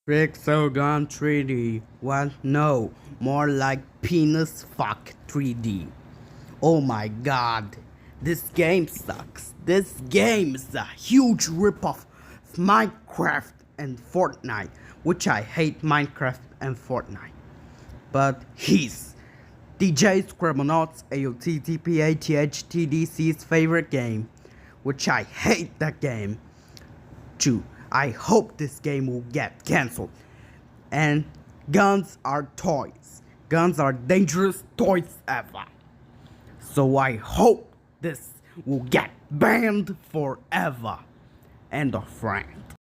Pixel 3D. What? No, more like penis fuck 3D. Oh my god, this game sucks. This game is a huge ripoff of Minecraft and Fortnite, which I hate Minecraft and Fortnite. But he's DJ Scribblenauts AOTTPATHTDC's favorite game, which I hate that game too. I hope this game will get cancelled. And guns are toys. Guns are dangerous toys ever. So I hope this will get banned forever. End of rant.